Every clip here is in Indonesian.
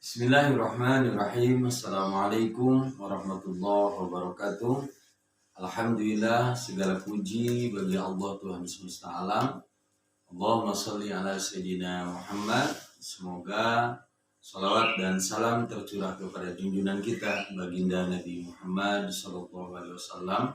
Bismillahirrahmanirrahim. Assalamualaikum warahmatullahi wabarakatuh. Alhamdulillah, segala puji bagi Allah Tuhan semesta alam. Allahumma sholli ala sayyidina Muhammad. Semoga salawat dan salam tercurah kepada junjungan kita baginda Nabi Muhammad sallallahu alaihi wasallam.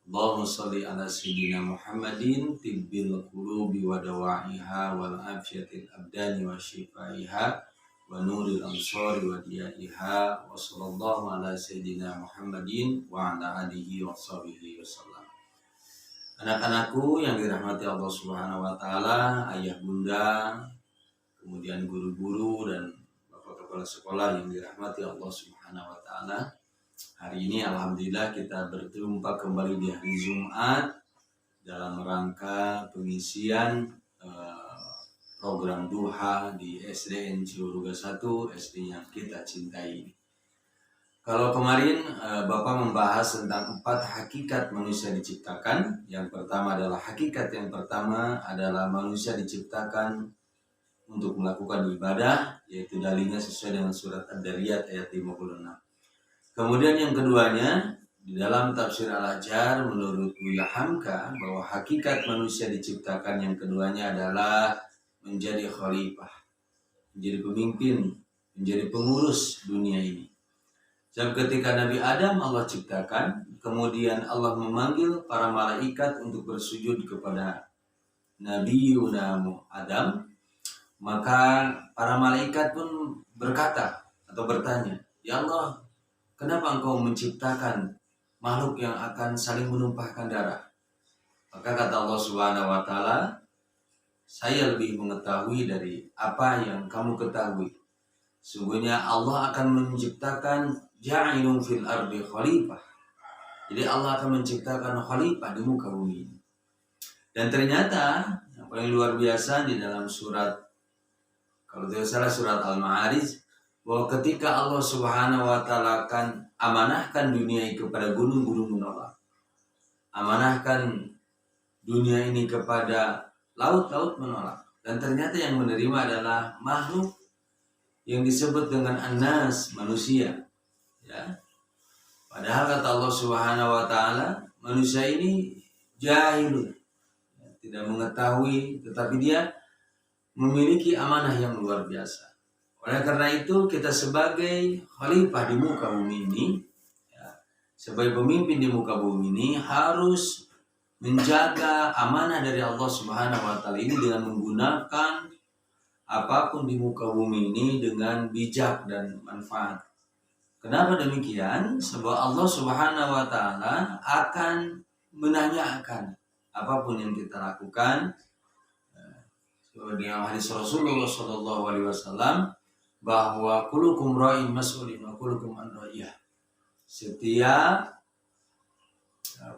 Allahumma sholli ala sayyidina Muhammadin tibbil qulubi wa dawa'iha wal afiyatil abdani wa shifaiha wa nuril absari wa diyaiha wa sallallahu ala sayyidina Muhammadin wa ala alihi wa sahbihi wasallam. Anak-anakku yang dirahmati Allah Subhanahu wa taala, ayah bunda, kemudian guru-guru dan bapak kepala sekolah yang dirahmati Allah Subhanahu wa taala. Hari ini alhamdulillah kita berjumpa kembali di hari Jumat dalam rangka pengisian program duha di SDN Ciuruga 1, SD yang kita cintai. Kalau kemarin Bapak membahas tentang 4 hakikat manusia diciptakan. Yang pertama adalah hakikat yang pertama adalah manusia diciptakan untuk melakukan ibadah, yaitu dalilnya sesuai dengan surat Ad-Dariyat ayat 56. Kemudian yang keduanya, di dalam tafsir Al-Ajjar menurut Buya Hamka bahwa hakikat manusia diciptakan yang keduanya adalah menjadi khalifah, menjadi pemimpin, menjadi pengurus dunia ini. Sebab ketika Nabi Adam Allah ciptakan, kemudian Allah memanggil para malaikat untuk bersujud kepada Nabi Adam, maka para malaikat pun berkata atau bertanya, "Ya Allah, kenapa engkau menciptakan makhluk yang akan saling menumpahkan darah?" Maka kata Allah Subhanahu wa taala, "Saya lebih mengetahui dari apa yang kamu ketahui. Sungguhnya Allah akan menciptakan ja'ilun fil ardi khalifah." Jadi Allah akan menciptakan khalifah di muka bumi ini. Dan ternyata yang paling luar biasa di dalam surat, kalau tidak salah surat Al-Ma'arij, bahwa ketika Allah Subhanahu wa taala akan amanahkan dunia ini kepada gunung-gunung menolak, amanahkan dunia ini kepada laut-laut menolak, dan ternyata yang menerima adalah makhluk yang disebut dengan an-nas, manusia. Ya. Padahal kata Allah Subhanahu wa taala, manusia ini jahilun, tidak mengetahui, tetapi dia memiliki amanah yang luar biasa. Oleh karena itu kita sebagai khalifah di muka bumi ini, ya, sebagai pemimpin di muka bumi ini harus menjaga amanah dari Allah Subhanahu wa taala ini dengan menggunakan apapun di muka bumi ini dengan bijak dan manfaat. Kenapa demikian? Sebab Allah Subhanahu wa taala akan menanyakan apapun yang kita lakukan. Seperti yang hadis Rasulullah sallallahu alaihi wasallam bahwa kullukum ra'in mas'ulun wa kullukum an ra'iyah. Setiap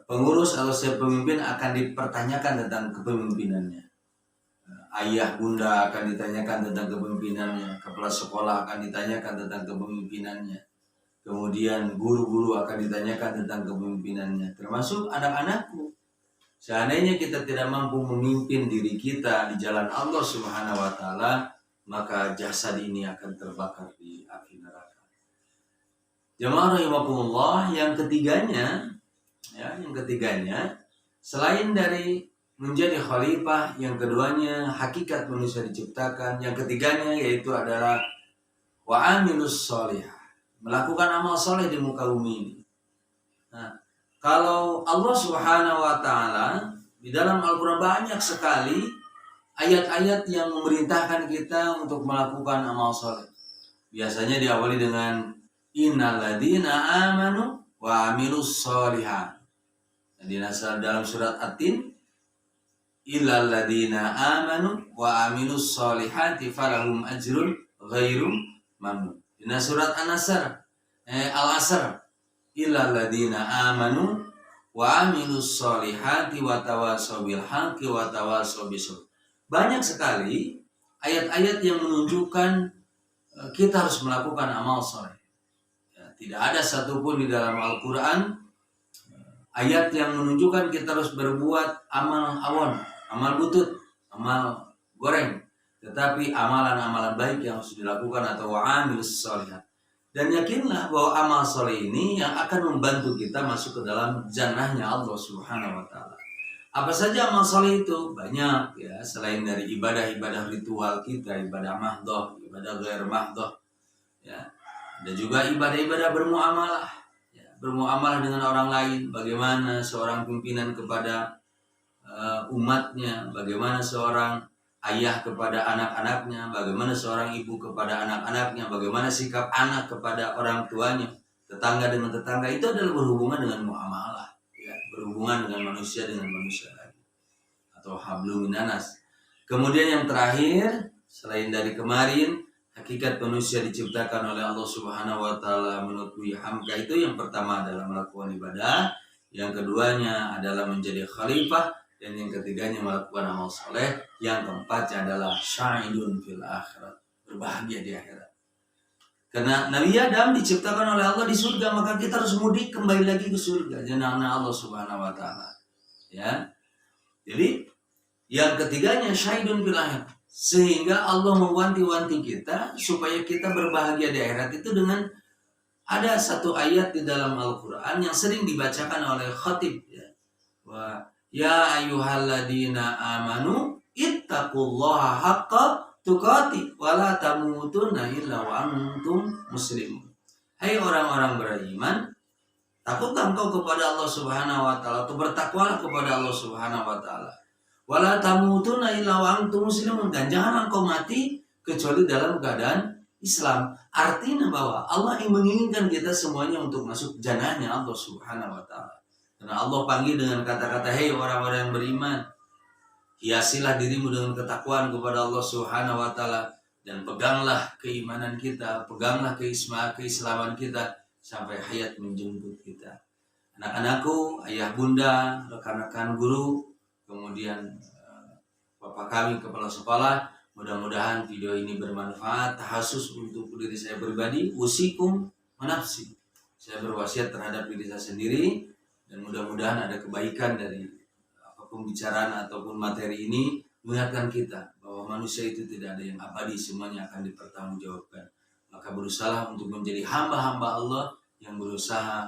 pengurus atau setiap pemimpin akan dipertanyakan tentang kepemimpinannya. Ayah bunda akan ditanyakan tentang kepemimpinannya, kepala sekolah akan ditanyakan tentang kepemimpinannya, kemudian guru-guru akan ditanyakan tentang kepemimpinannya, termasuk anak-anakku. Seandainya kita tidak mampu memimpin diri kita di jalan Allah Subhanahu wa taala, maka jasad ini akan terbakar di api neraka. Jamaah rahimakumullah, yang ketiganya, selain dari menjadi khalifah, yang keduanya hakikat manusia diciptakan, yang ketiganya yaitu adalah wa amilus sholihah, melakukan amal soleh di muka bumi ini. Nah, kalau Allah Subhanahu wa taala di dalam Al-Qur'an banyak sekali ayat-ayat yang memerintahkan kita untuk melakukan amal soleh. Biasanya diawali dengan innal ladzina amanu wa amilus sholihat. Di dalam surat At-Tin, illal ladzina amanu wa amilus sholihati falahum ajrun ghairu mamnun. Di surat An-Nasr, Al-Asr, illal ladzina amanu wa amilus sholihati wa tawassaw bil haqqi wa tawassaw bis sabr. Banyak sekali ayat-ayat yang menunjukkan kita harus melakukan amal soleh. Ya, tidak ada satupun di dalam Al-Quran ayat yang menunjukkan kita harus berbuat amal awon, amal butut, amal goreng. tetapi amalan-amalan baik yang harus dilakukan atau wa'amilus sholihat. Dan yakinlah bahwa amal soleh ini yang akan membantu kita masuk ke dalam jannahnya Allah Subhanahu wa taala. Apa saja amal soleh itu? Banyak ya, selain dari ibadah-ibadah ritual kita, ibadah mahdoh, ibadah ghair mahdoh. Ya. Ada juga ibadah-ibadah bermuamalah. Ya, bermuamalah dengan orang lain, bagaimana seorang pimpinan kepada umatnya, bagaimana seorang ayah kepada anak-anaknya, bagaimana seorang ibu kepada anak-anaknya, bagaimana sikap anak kepada orang tuanya, tetangga dengan tetangga, itu adalah berhubungan dengan muamalah, ya, berhubungan dengan manusia lagi, atau hablum minanas. Kemudian yang terakhir, selain dari kemarin, hakikat manusia diciptakan oleh Allah Subhanahu wa taala menurut Hamka itu yang pertama adalah melakukan ibadah, yang keduanya adalah menjadi khalifah, dan yang ketiganya melakukan amal soleh, yang keempatnya adalah sa'idun fil akhirat, berbahagia di akhirat. Karena Nabi Adam diciptakan oleh Allah di surga, maka kita harus mudik kembali lagi ke surga, jannahnya Allah Subhanahu wa taala. Ya. Jadi yang ketiganya sa'idun fil akhirat, sehingga Allah mewanti-wanti kita supaya kita berbahagia di akhirat itu dengan ada satu ayat di dalam Al-Qur'an yang sering dibacakan oleh khatib, ya. Ya ayyuhalladzina amanu ittaqullaha haqqa tuqatih wa la tamutunna illa wa antum muslimun. Hai orang-orang beriman, takutlah engkau kepada Allah Subhanahu wa taala, atau bertakwalah kepada Allah Subhanahu wa taala. Wa la tamutunna illa wa antum muslimun, dan jangan engkau mati kecuali dalam keadaan Islam. Artinya bahwa Allah yang menginginkan kita semuanya untuk masuk jannahnya Allah Subhanahu wa taala. Karena Allah panggil dengan kata-kata, hei orang-orang yang beriman, hiasilah dirimu dengan ketakwaan kepada Allah Subhanahu wa taala, dan peganglah keimanan kita, peganglah keislaman kita sampai hayat menjemput kita. Anak-anakku, ayah bunda, rekan-rekan guru, kemudian bapak kami kepala sekolah, mudah-mudahan video ini bermanfaat, khusus untuk diri saya pribadi, usikum menafsi. Saya berwasiat terhadap diri saya sendiri, dan mudah-mudahan ada kebaikan dari pembicaraan ataupun materi ini, mengingatkan kita bahwa manusia itu tidak ada yang abadi, semuanya akan dipertanggungjawabkan. Maka berusaha untuk menjadi hamba-hamba Allah yang berusaha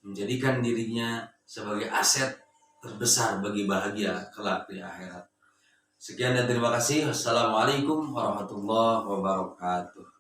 menjadikan dirinya sebagai aset terbesar bagi bahagia kelak di akhirat. Sekian dan terima kasih. Wassalamualaikum warahmatullahi wabarakatuh.